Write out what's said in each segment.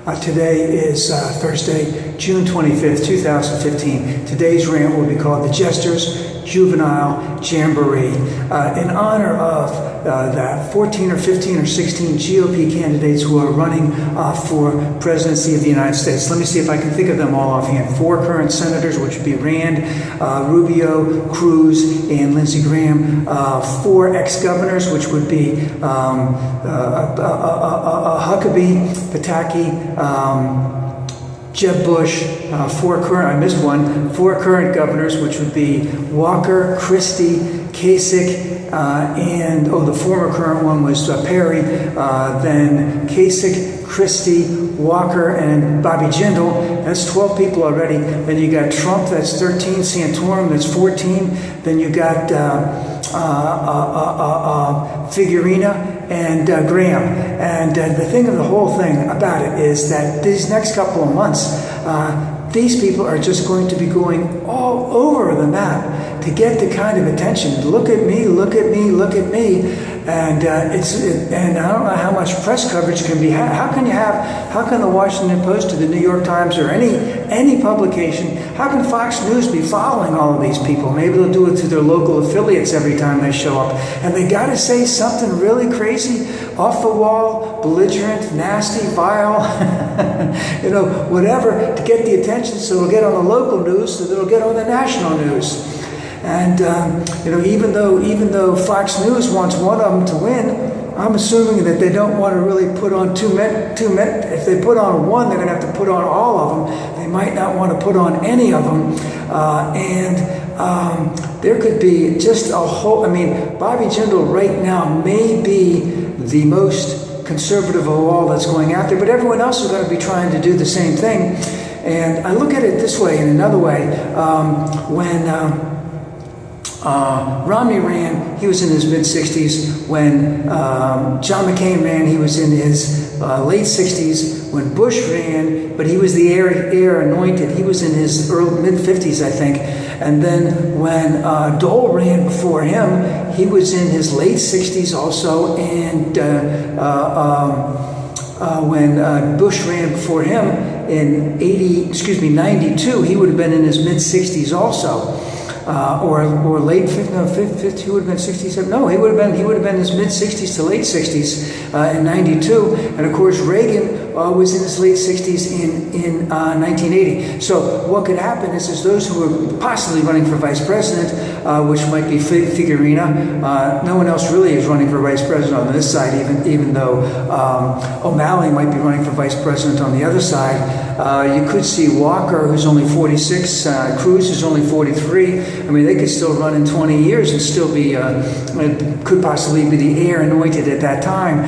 Today is Thursday, June 25th, 2015. Today's rant will be called the Jesters, Juvenile, Jamboree, in honor of the 14 or 15 or 16 GOP candidates who are running for presidency of the United States. Let me see if I can think of them all offhand. 4 current senators, which would be Rand, Rubio, Cruz, and Lindsey Graham. 4 ex-governors, which would be Huckabee, Pataki, Jeb Bush, 4 current, I missed one, 4 current governors, which would be Walker, Christie, Kasich, and, the former current one was Perry, then Kasich, Christie, Walker, and Bobby Jindal. That's 12 people already. Then you got Trump, that's 13, Santorum, that's 14. Then you got Figueroa and Graham. And the thing of the whole thing about it is that these next couple of months, these people are just going to be going all over the map to get the kind of attention. Look at me, look at me, look at me. And and I don't know how much press coverage can be. How can the Washington Post or the New York Times or any publication, how can Fox News be following all of these people? Maybe they'll do it through their local affiliates every time they show up. And they got to say something really crazy, off the wall, belligerent, nasty, vile, whatever, to get the attention so it'll get on the local news, so that it'll get on the national news. And even though Fox News wants one of them to win, I'm assuming that they don't want to really put on two men. If they put on one, they're going to have to put on all of them. They might not want to put on any of them. There could be just a whole. Bobby Jindal right now may be the most conservative of all that's going out there, but everyone else is going to be trying to do the same thing. And I look at it this way, in another way, when Romney ran, he was in his mid-60s. When John McCain ran, he was in his late 60s. When Bush ran, but he was the heir anointed, he was in his mid-50s, I think. And then when Dole ran before him, he was in his late 60s also. And when Bush ran before him in 92, he would have been in his mid-60s also. Or late 50, he would have been 67. No, he would have been in his mid 60s to late 60s in 92, and of course Reagan was in his late 60s in 1980. So what could happen is those who are possibly running for vice president, which might be Figueroa. No one else really is running for vice president on this side, even though O'Malley might be running for vice president on the other side. You could see Walker, who's only 46, Cruz, who's only 43. They could still run in 20 years and still be, could possibly be the heir anointed at that time.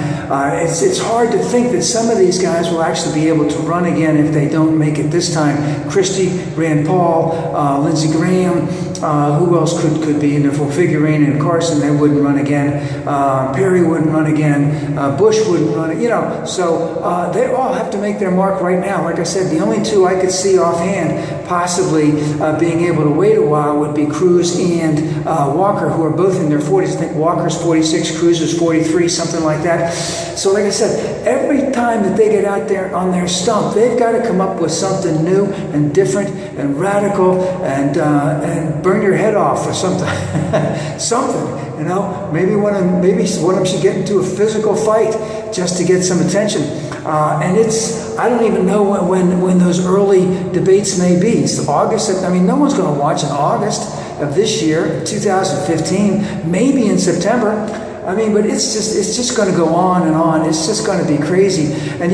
It's hard to think that some of these guys will actually be able to run again if they don't make it this time. Christie, Rand Paul, Lindsey Graham, who else could be? And if Figueroa and Carson, they wouldn't run again. Perry wouldn't run again. Bush wouldn't run, So they all have to make their mark right now. Like I said, the only 2 I could see offhand possibly being able to wait a while would be Cruz and Walker, who are both in their 40s. I think Walker's 46, Cruz is 43, something like that. So like I said, every time that they get out there on their stump, they've got to come up with something new and different and radical and burn your head off or something. Maybe one of them should get into a physical fight just to get some attention. And I don't even know when those early debates may be. It's August. No one's going to watch in August of this year, 2015, maybe in September. But it's just going to go on and on. It's just going to be crazy. And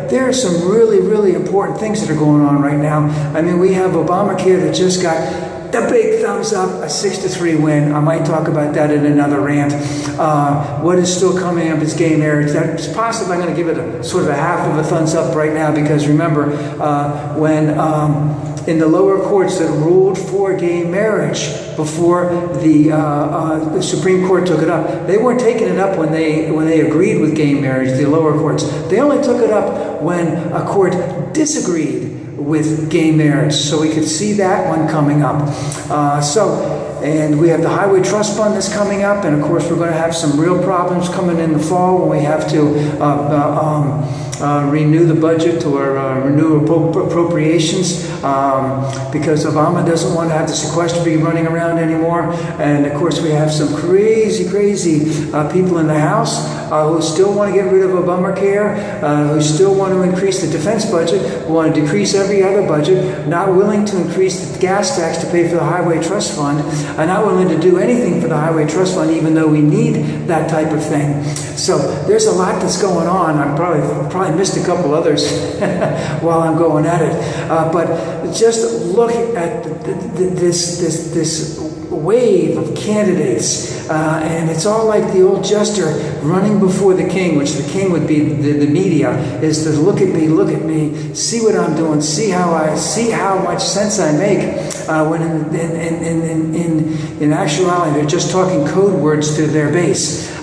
there are some really, really important things that are going on right now. We have Obamacare that just got the big thumbs up, a 6-3 win. I might talk about that in another rant. What is still coming up is gay marriage. That's possibly, I'm going to give it a sort of a half of a thumbs up right now, because remember, when in the lower courts that ruled for gay marriage before the Supreme Court took it up, they weren't taking it up when they agreed with gay marriage, the lower courts. They only took it up when a court disagreed with gay marriage. So we could see that one coming up. And we have the Highway Trust Fund that's coming up, and of course we're going to have some real problems coming in the fall when we have to renew the budget or renew appropriations because Obama doesn't want to have the sequester be running around anymore. And of course, we have some crazy people in the House who still want to get rid of Obamacare, who still want to increase the defense budget, who want to decrease every other budget, not willing to increase the gas tax to pay for the Highway Trust Fund, and not willing to do anything for the Highway Trust Fund, even though we need that type of thing. So there's a lot that's going on. I probably missed a couple others while I'm going at it. But just look at this wave of candidates, and it's all like the old jester running before the king, which the king would be the media, is to look at me, see what I'm doing, see how much sense I make. When in actuality, they're just talking code words to their base.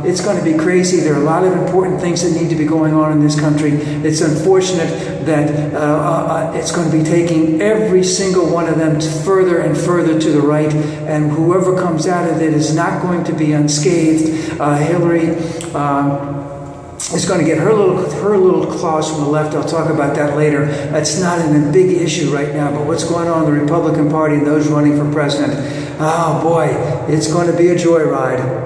It's going to be crazy. There are a lot of important things that need to be going on in this country. It's unfortunate that it's going to be taking every single one of them further and further to the right, and whoever comes out of it is not going to be unscathed. Hillary is going to get her little claws from the left. I'll talk about that later. That's not a big issue right now, but what's going on in the Republican Party and those running for president, oh boy, it's going to be a joyride.